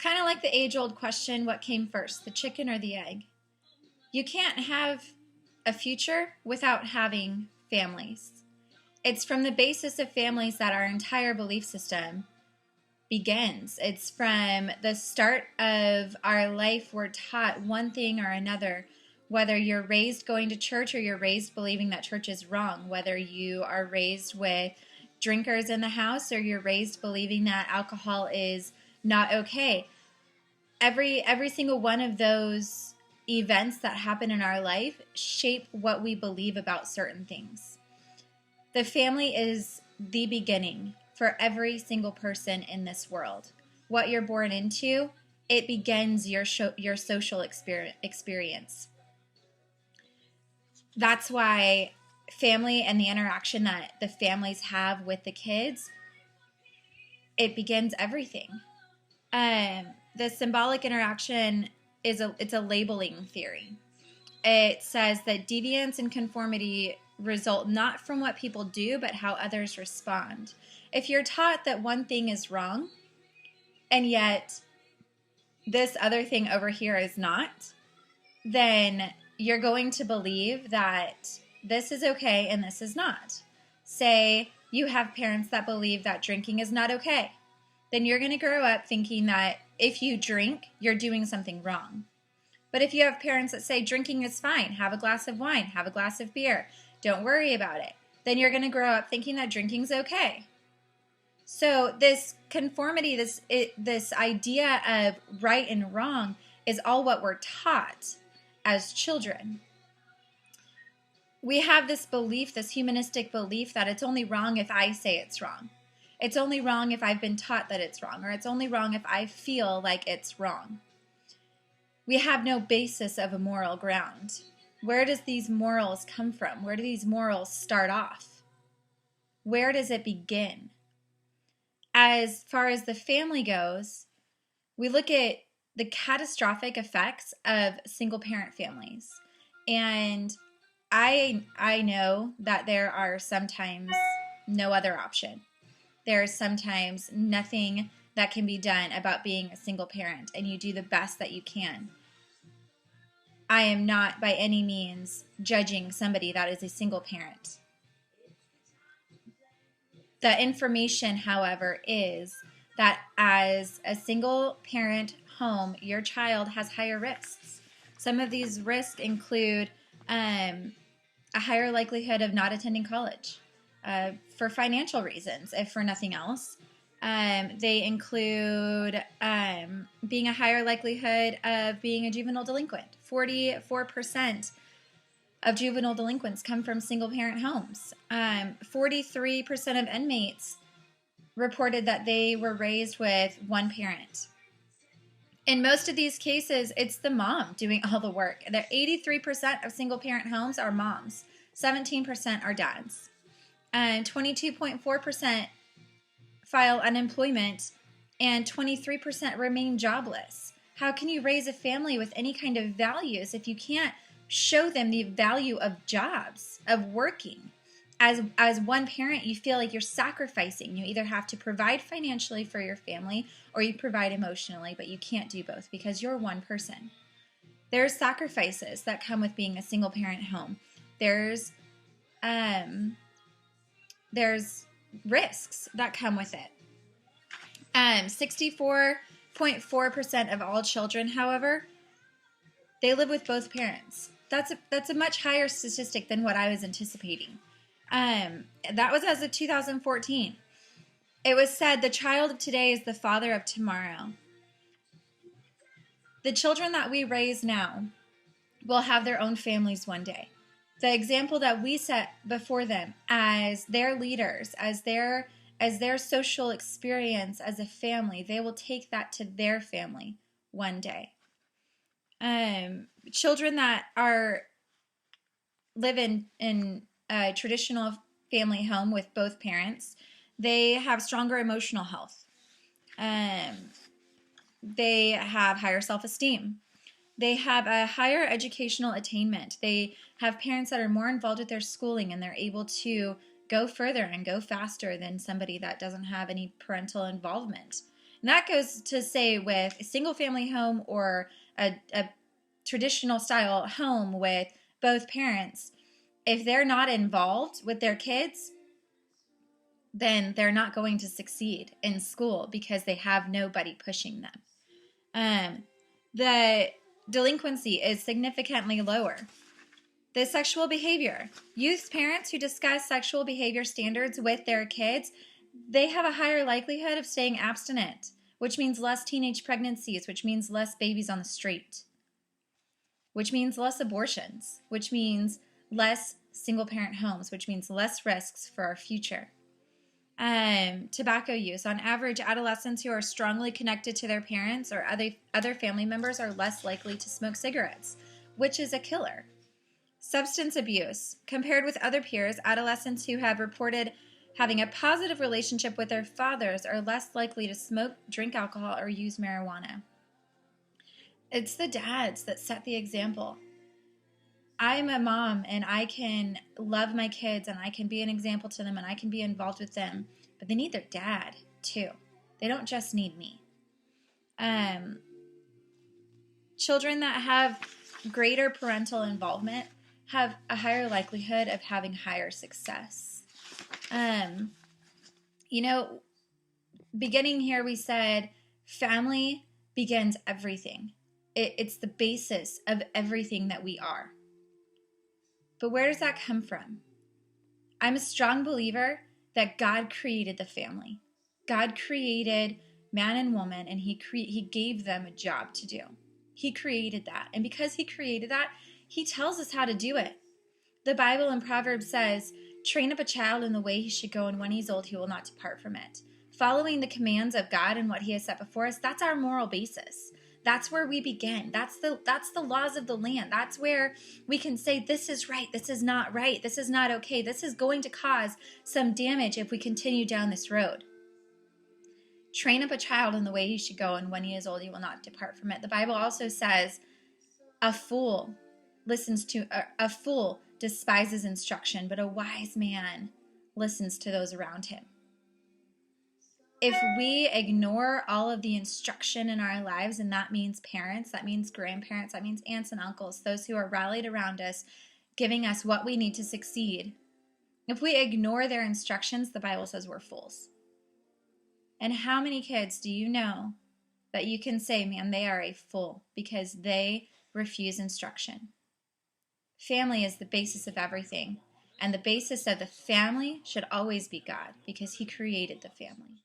kind of like the age-old question, what came first, the chicken or the egg? You can't have a future without having families. It's from the basis of families that our entire belief system begins. It's from the start of our life, we're taught one thing or another, whether you're raised going to church or you're raised believing that church is wrong, whether you are raised with drinkers in the house or you're raised believing that alcohol is not okay. Every single one of those events that happen in our life shape what we believe about certain things. The family is the beginning for every single person in this world. What you're born into, it begins your social experience. That's why family and the interaction that the families have with the kids, it begins everything. The symbolic interaction it's a labeling theory. It says that deviance and conformity result not from what people do, but how others respond. If you're taught that one thing is wrong, and yet this other thing over here is not, then you're going to believe that this is okay and this is not. Say you have parents that believe that drinking is not okay. Then you're going to grow up thinking that if you drink, you're doing something wrong. But if you have parents that say drinking is fine, have a glass of wine, have a glass of beer, don't worry about it, then you're going to grow up thinking that drinking's okay. So this conformity, this idea of right and wrong is all what we're taught as children. We have this belief, this humanistic belief that it's only wrong if I say it's wrong. It's only wrong if I've been taught that it's wrong, or it's only wrong if I feel like it's wrong. We have no basis of a moral ground. Where does these morals come from? Where do these morals start off? Where does it begin? As far as the family goes, we look at the catastrophic effects of single-parent families. And I know that there are sometimes no other option. There's sometimes nothing that can be done about being a single parent, and you do the best that you can. I am not by any means judging somebody that is a single parent. The information, however, is that as a single parent home, your child has higher risks. Some of these risks include a higher likelihood of not attending college. For financial reasons, if for nothing else. They include being a higher likelihood of being a juvenile delinquent. 44% of juvenile delinquents come from single-parent homes. 43% of inmates reported that they were raised with one parent. In most of these cases, it's the mom doing all the work. 83% of single-parent homes are moms. 17% are dads. 22.4% file unemployment, and 23% remain jobless. How can you raise a family with any kind of values if you can't show them the value of jobs, of working? As one parent, you feel like you're sacrificing. You either have to provide financially for your family or you provide emotionally, but you can't do both because you're one person. There's sacrifices that come with being a single-parent home. There's risks that come with it. 64.4% of all children, however, they live with both parents. That's a much higher statistic than what I was anticipating. That was as of 2014. It was said the child of today is the father of tomorrow. The children that we raise now will have their own families one day. The example that we set before them as their leaders, as their social experience as a family, they will take that to their family one day. Children that live in a traditional family home with both parents, they have stronger emotional health. They have higher self-esteem. They have a higher educational attainment. They have parents that are more involved with their schooling and they're able to go further and go faster than somebody that doesn't have any parental involvement. And that goes to say with a single family home or a traditional style home with both parents. If they're not involved with their kids, then they're not going to succeed in school because they have nobody pushing them. The delinquency is significantly lower. The sexual behavior. Youth parents who discuss sexual behavior standards with their kids, they have a higher likelihood of staying abstinent, which means less teenage pregnancies, which means less babies on the street, which means less abortions, which means less single-parent homes, which means less risks for our future. Tobacco use. On average, adolescents who are strongly connected to their parents or other family members are less likely to smoke cigarettes, which is a killer. Substance abuse. Compared with other peers, adolescents who have reported having a positive relationship with their fathers are less likely to smoke, drink alcohol, or use marijuana. It's the dads that set the example. I'm a mom and I can love my kids and I can be an example to them and I can be involved with them, but they need their dad too. They don't just need me. Children that have greater parental involvement have a higher likelihood of having higher success. Beginning here we said family begins everything. It's the basis of everything that we are. But where does that come from? I'm a strong believer that God created the family. God created man and woman, and he gave them a job to do. He created that. And because he created that, he tells us how to do it. The Bible in Proverbs says, train up a child in the way he should go, and when he's old, he will not depart from it. Following the commands of God and what he has set before us, that's our moral basis. That's where we begin. That's the laws of the land. That's where we can say this is right, this is not right, this is not okay, this is going to cause some damage if we continue down this road. Train up a child in the way he should go, and when he is old, he will not depart from it. The Bible also says a fool despises instruction, but a wise man listens to those around him. If we ignore all of the instruction in our lives, and that means parents, that means grandparents, that means aunts and uncles, those who are rallied around us, giving us what we need to succeed, if we ignore their instructions, the Bible says we're fools. And how many kids do you know that you can say, man, they are a fool because they refuse instruction? Family is the basis of everything. And the basis of the family should always be God because he created the family.